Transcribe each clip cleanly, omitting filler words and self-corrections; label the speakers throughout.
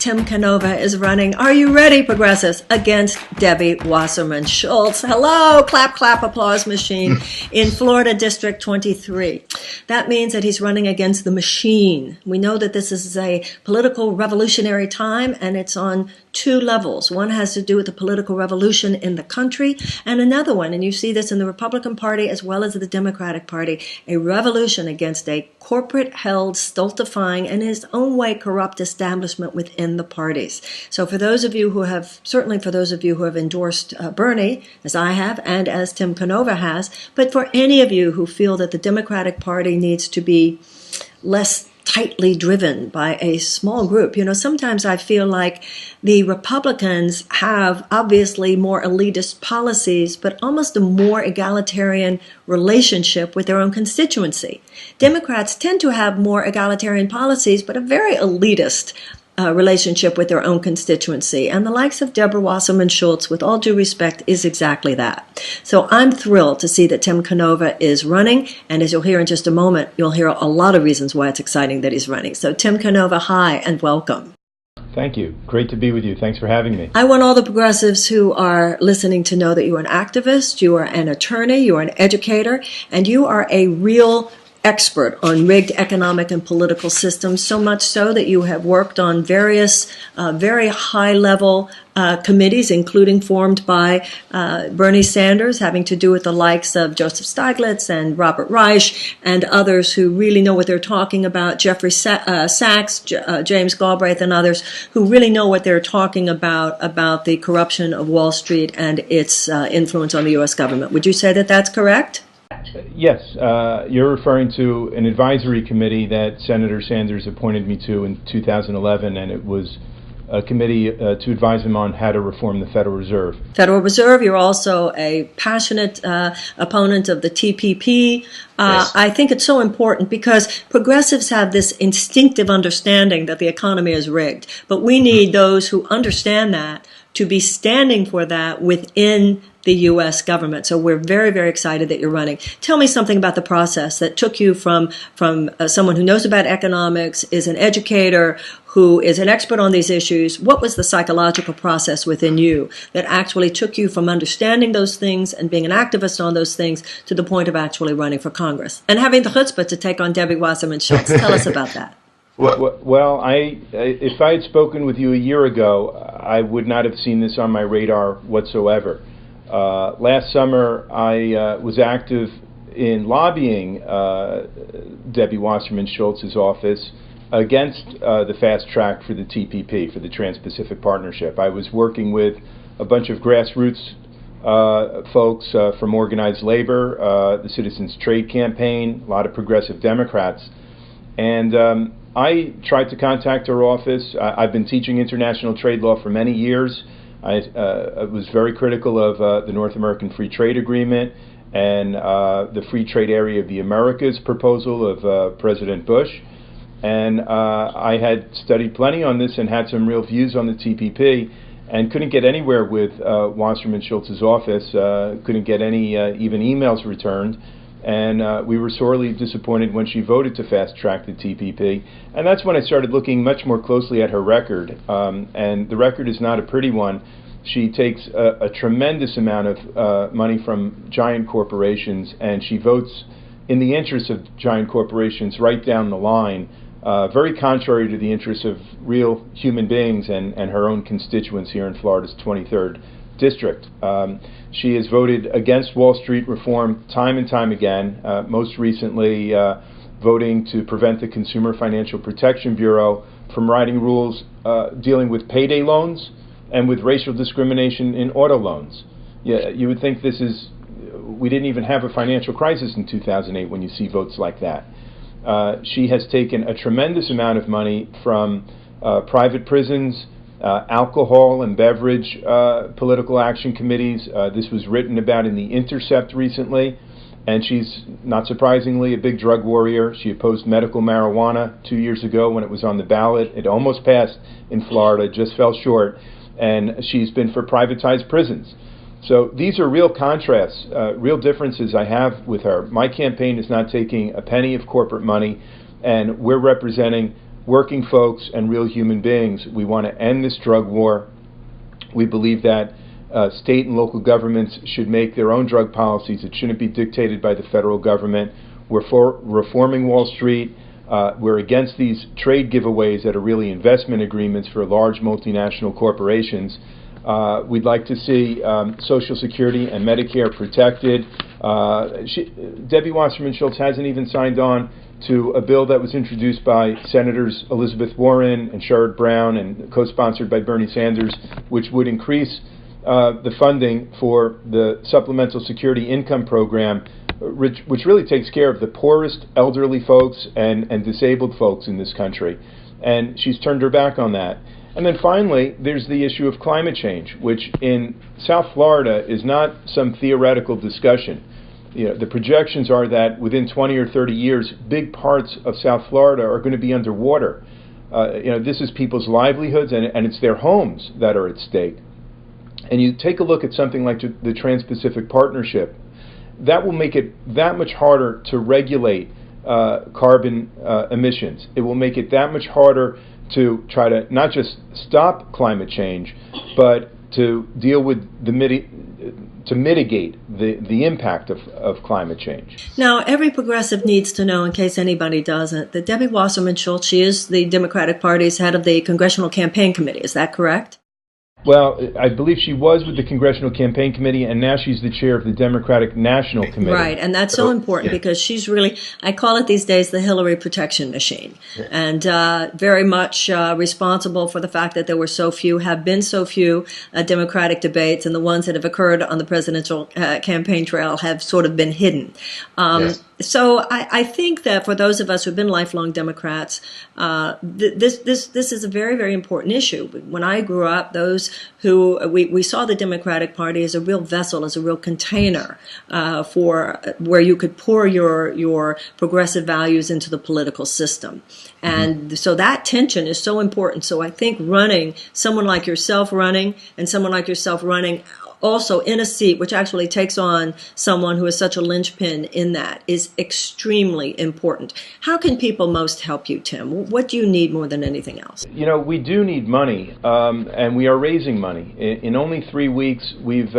Speaker 1: Tim Canova is running. Are you ready, progressives? Against Debbie Wasserman Schultz. Hello, clap, clap, applause machine in Florida District 23. That means that he's running against the machine. We know that this is a political revolutionary time, and it's on two levels. One has to do with the political revolution in the country, and another one, and you see this in the Republican Party as well as the Democratic Party, a revolution against a corporate-held, stultifying, and in his own way corrupt establishment within the parties. So for those of you who have, certainly for those of you who have endorsed Bernie, as I have, and as Tim Canova has, but for any of you who feel that the Democratic Party needs to be less tightly driven by a small group. You know, sometimes I feel like the Republicans have obviously more elitist policies, but almost a more egalitarian relationship with their own constituency. Democrats tend to have more egalitarian policies, but a very elitist relationship with their own constituency. And the likes of Deborah Wasserman Schultz, with all due respect, is exactly that. So I'm thrilled to see that Tim Canova is running. And as you'll hear in just a moment, you'll hear a lot of reasons why it's exciting that he's running. So Tim Canova, hi and welcome.
Speaker 2: Thank you. Great to be with you. Thanks for having me.
Speaker 1: I want all the progressives who are listening to know that you are an activist, you are an attorney, you are an educator, and you are a real expert on rigged economic and political systems, so much so that you have worked on various very high-level committees, including formed by Bernie Sanders, having to do with the likes of Joseph Stiglitz and Robert Reich and others who really know what they're talking about, Jeffrey Sachs, James Galbraith, and others who really know what they're talking about the corruption of Wall Street and its influence on the U.S. government. Would you say that that's correct?
Speaker 2: Yes, you're referring to an advisory committee that Senator Sanders appointed me to in 2011, and it was a committee to advise him on how to reform the Federal Reserve.
Speaker 1: Federal Reserve, you're also a passionate opponent of the TPP.
Speaker 2: Yes.
Speaker 1: I think it's so important because progressives have this instinctive understanding that the economy is rigged, but we need those who understand that to be standing for that within the U.S. government. So we're very, very excited that you're running. Tell me something about the process that took you from someone who knows about economics, is an educator, who is an expert on these issues. What was the psychological process within you that actually took you from understanding those things and being an activist on those things to the point of actually running for Congress and having the chutzpah to take on Debbie Wasserman Schultz? Tell us about that.
Speaker 2: Well, if I had spoken with you a year ago, I would not have seen this on my radar whatsoever. Last summer, I was active in lobbying Debbie Wasserman Schultz's office against the fast track for the TPP, for the Trans-Pacific Partnership. I was working with a bunch of grassroots folks from organized labor, the Citizens Trade Campaign, a lot of progressive Democrats. And I tried to contact her office. I've been teaching international trade law for many years. I was very critical of the North American Free Trade Agreement and the Free Trade Area of the Americas proposal of President Bush. And I had studied plenty on this and had some real views on the TPP and couldn't get anywhere with Wasserman Schultz's office, couldn't get any even emails returned. And we were sorely disappointed when she voted to fast-track the TPP. And that's when I started looking much more closely at her record. And the record is not a pretty one. She takes a tremendous amount of money from giant corporations, and she votes in the interests of giant corporations right down the line, very contrary to the interests of real human beings and her own constituents here in Florida's 23rd District. She has voted against Wall Street reform time and time again, most recently voting to prevent the Consumer Financial Protection Bureau from writing rules dealing with payday loans and with racial discrimination in auto loans. Yeah, you would think we didn't even have a financial crisis in 2008 when you see votes like that. She has taken a tremendous amount of money from private prisons, alcohol and beverage political action committees. This was written about in The Intercept recently, and she's, not surprisingly, a big drug warrior. She opposed medical marijuana 2 years ago when it was on the ballot. It almost passed in Florida, just fell short, and she's been for privatized prisons. So these are real contrasts, real differences I have with her. My campaign is not taking a penny of corporate money, and we're representing working folks and real human beings. We want to end this drug war. We believe that state and local governments should make their own drug policies. It shouldn't be dictated by the federal government. We're for reforming Wall Street. We're against these trade giveaways that are really investment agreements for large multinational corporations. We'd like to see Social Security and Medicare protected. Debbie Wasserman Schultz hasn't even signed on to a bill that was introduced by Senators Elizabeth Warren and Sherrod Brown and co-sponsored by Bernie Sanders, which would increase the funding for the Supplemental Security Income Program, which really takes care of the poorest elderly folks and disabled folks in this country. And she's turned her back on that. And then finally, there's the issue of climate change, which in South Florida is not some theoretical discussion. The projections are that within 20 or 30 years, big parts of South Florida are going to be underwater. This is people's livelihoods, and it's their homes that are at stake. And you take a look at something like the Trans-Pacific Partnership, that will make it that much harder to regulate carbon emissions. It will make it that much harder to try to not just stop climate change, but to deal with to mitigate the impact of climate change.
Speaker 1: Now, every progressive needs to know, in case anybody doesn't, that Debbie Wasserman Schultz, she is the Democratic Party's head of the Congressional Campaign Committee. Is that correct?
Speaker 2: Well, I believe she was with the Congressional Campaign Committee, and now she's the chair of the Democratic National Committee.
Speaker 1: Right, and that's so important because she's really, I call it these days the Hillary protection machine, and very much responsible for the fact that there were have been so few Democratic debates, and the ones that have occurred on the presidential campaign trail have sort of been hidden. Yes. So I think that for those of us who've been lifelong Democrats, this is a very, very important issue. When I grew up, those who we saw the Democratic Party as a real vessel, as a real container for where you could pour your progressive values into the political system. And so that tension is so important. So I think someone like yourself running also in a seat which actually takes on someone who is such a linchpin in that is extremely important. How can people most help you, Tim? What do you need more than anything else?
Speaker 2: We do need money, and we are raising money. In only 3 weeks, we've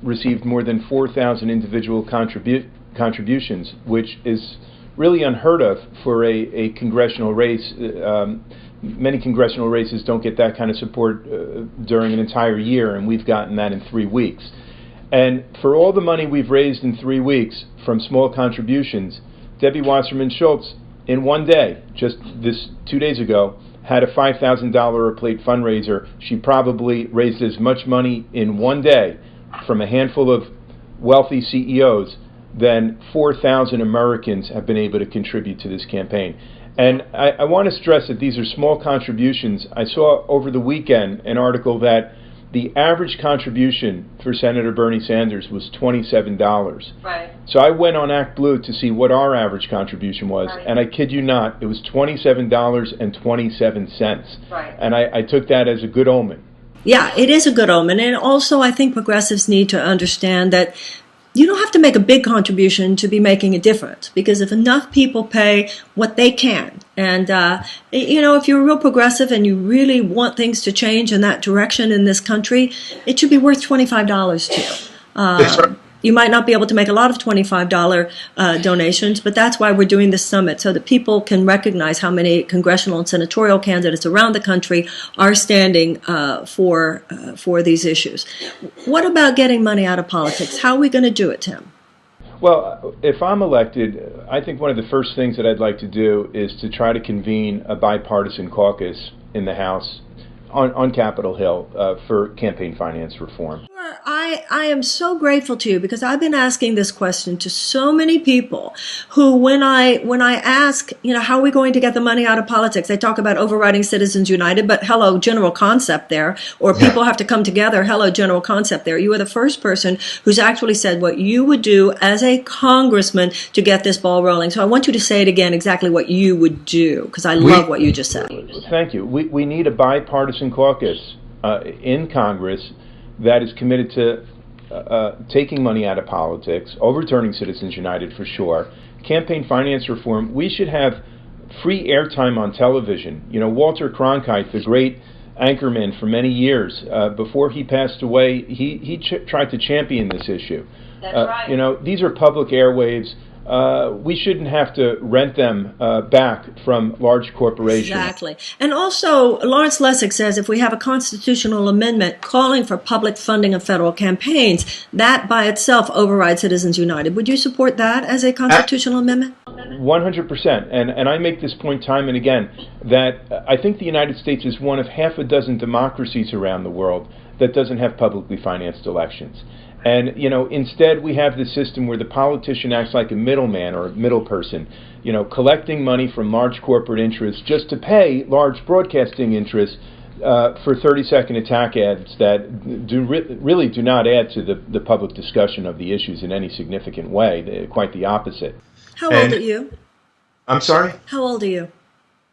Speaker 2: received more than 4,000 individual contributions, which is really unheard of for a congressional race. Many congressional races don't get that kind of support during an entire year, and we've gotten that in 3 weeks. And for all the money we've raised in 3 weeks from small contributions, Debbie Wasserman Schultz, in one day, just 2 days ago, had a $5,000 a plate fundraiser. She probably raised as much money in one day from a handful of wealthy CEOs than 4,000 Americans have been able to contribute to this campaign. And I want to stress that these are small contributions. I saw over the weekend an article that the average contribution for Senator Bernie Sanders was $27.
Speaker 1: Right.
Speaker 2: So I went on ActBlue to see what our average contribution was, right. And I kid you not, it was $27.27.
Speaker 1: Right.
Speaker 2: And I took that as a good omen.
Speaker 1: Yeah, it is a good omen. And also I think progressives need to understand that you don't have to make a big contribution to be making a difference, because if enough people pay what they can, and if you're a real progressive and you really want things to change in that direction in this country, it should be worth $25 to you.
Speaker 3: That's right.
Speaker 1: You might not be able to make a lot of $25 donations, but that's why we're doing this summit, so that people can recognize how many congressional and senatorial candidates around the country are standing for these issues. What about getting money out of politics? How are we going to do it, Tim?
Speaker 2: Well, if I'm elected, I think one of the first things that I'd like to do is to try to convene a bipartisan caucus in the House on Capitol Hill for campaign finance reform.
Speaker 1: I am so grateful to you, because I've been asking this question to so many people who, when I ask, how are we going to get the money out of politics? They talk about overriding Citizens United, but hello, general concept there, or people have to come together, hello, general concept there. You are the first person who's actually said what you would do as a congressman to get this ball rolling. So I want you to say it again, exactly what you would do, because I love what you just said.
Speaker 2: Thank you. We need a bipartisan caucus in Congress that is committed to taking money out of politics, overturning Citizens United for sure, campaign finance reform. We should have free airtime on television. You know, Walter Cronkite, the great anchorman for many years, before he passed away, he tried to champion this issue.
Speaker 1: That's right.
Speaker 2: You know, these are public airwaves. We shouldn't have to rent them back from large corporations.
Speaker 1: Exactly. And also, Lawrence Lessig says if we have a constitutional amendment calling for public funding of federal campaigns, that by itself overrides Citizens United. Would you support that as a constitutional amendment?
Speaker 2: 100%. And I make this point time and again, that I think the United States is one of half a dozen democracies around the world that doesn't have publicly financed elections. And, you know, instead we have this system where the politician acts like a middleman or a middle person, you know, collecting money from large corporate interests just to pay large broadcasting interests for 30-second attack ads that really do not add to the public discussion of the issues in any significant way. They're quite the opposite.
Speaker 1: How old are you?
Speaker 3: I'm sorry?
Speaker 1: How old are you?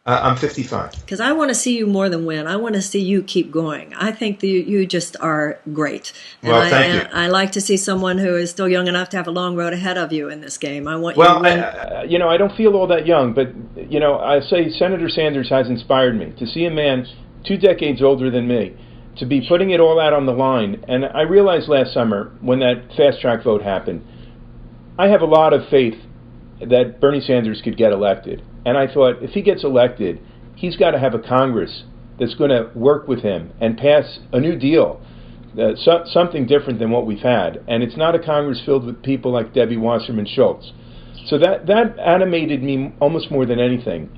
Speaker 3: I'm 55.
Speaker 1: Because I want to see you more than win. I want to see you keep going. I think that you just are great. And
Speaker 3: well, thank you.
Speaker 1: I like to see someone who is still young enough to have a long road ahead of you in this game. I want you to win.
Speaker 2: You know, I don't feel all that young, but, you know, I say Senator Sanders has inspired me to see a man 2 decades older than me to be putting it all out on the line. And I realized last summer when that fast track vote happened, I have a lot of faith that Bernie Sanders could get elected. And I thought, if he gets elected, he's got to have a Congress that's going to work with him and pass a new deal, something different than what we've had. And it's not a Congress filled with people like Debbie Wasserman Schultz. So that animated me almost more than anything.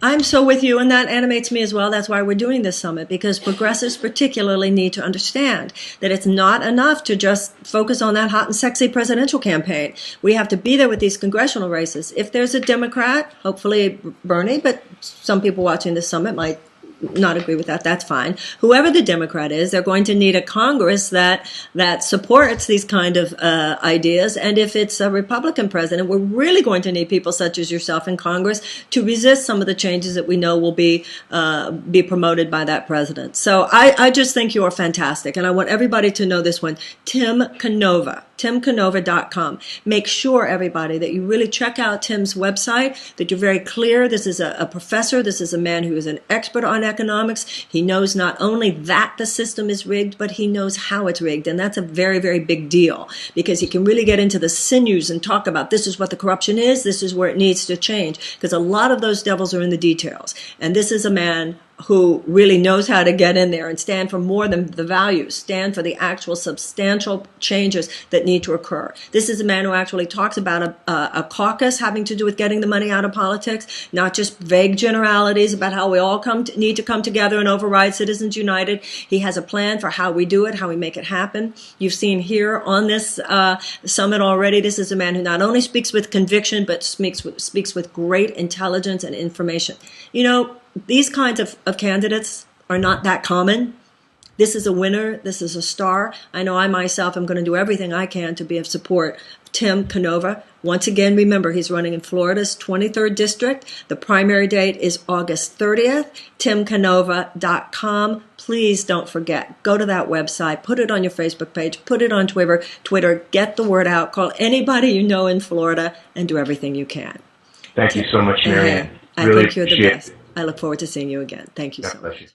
Speaker 1: I'm so with you, and that animates me as well. That's why we're doing this summit, because progressives particularly need to understand that it's not enough to just focus on that hot and sexy presidential campaign. We have to be there with these congressional races. If there's a Democrat, hopefully Bernie, but some people watching this summit might not agree with that. That's fine. Whoever the Democrat is, they're going to need a Congress that supports these kind of ideas. And if it's a Republican president, we're really going to need people such as yourself in Congress to resist some of the changes that we know will be promoted by that president. So I just think you're fantastic, and I want everybody to know this one. Tim Canova. TimCanova.com. Make sure, everybody, that you really check out Tim's website, that you're very clear. This is a professor. This is a man who is an expert on economics. He knows not only that the system is rigged, but he knows how it's rigged. And that's a very, very big deal, because he can really get into the sinews and talk about this is what the corruption is, this is where it needs to change, because a lot of those devils are in the details. And this is a man who really knows how to get in there and stand for more than the values, stand for the actual substantial changes that need to occur. This is a man who actually talks about a caucus having to do with getting the money out of politics, not just vague generalities about how we all need to come together and override Citizens United. He has a plan for how we do it, how we make it happen. You've seen here on this summit already, this is a man who not only speaks with conviction, but speaks with great intelligence and information. You know, these kinds of candidates are not that common. This is a winner. This is a star. I know I myself am going to do everything I can to be of support of Tim Canova. Once again, remember, he's running in Florida's 23rd district. The primary date is August 30th. TimCanova.com. Please don't forget. Go to that website. Put it on your Facebook page. Put it on Twitter. Get the word out. Call anybody you know in Florida and do everything you can.
Speaker 3: Thank you so much, Marianne.
Speaker 1: I think you're the best. I look forward to seeing you again. Thank you so much.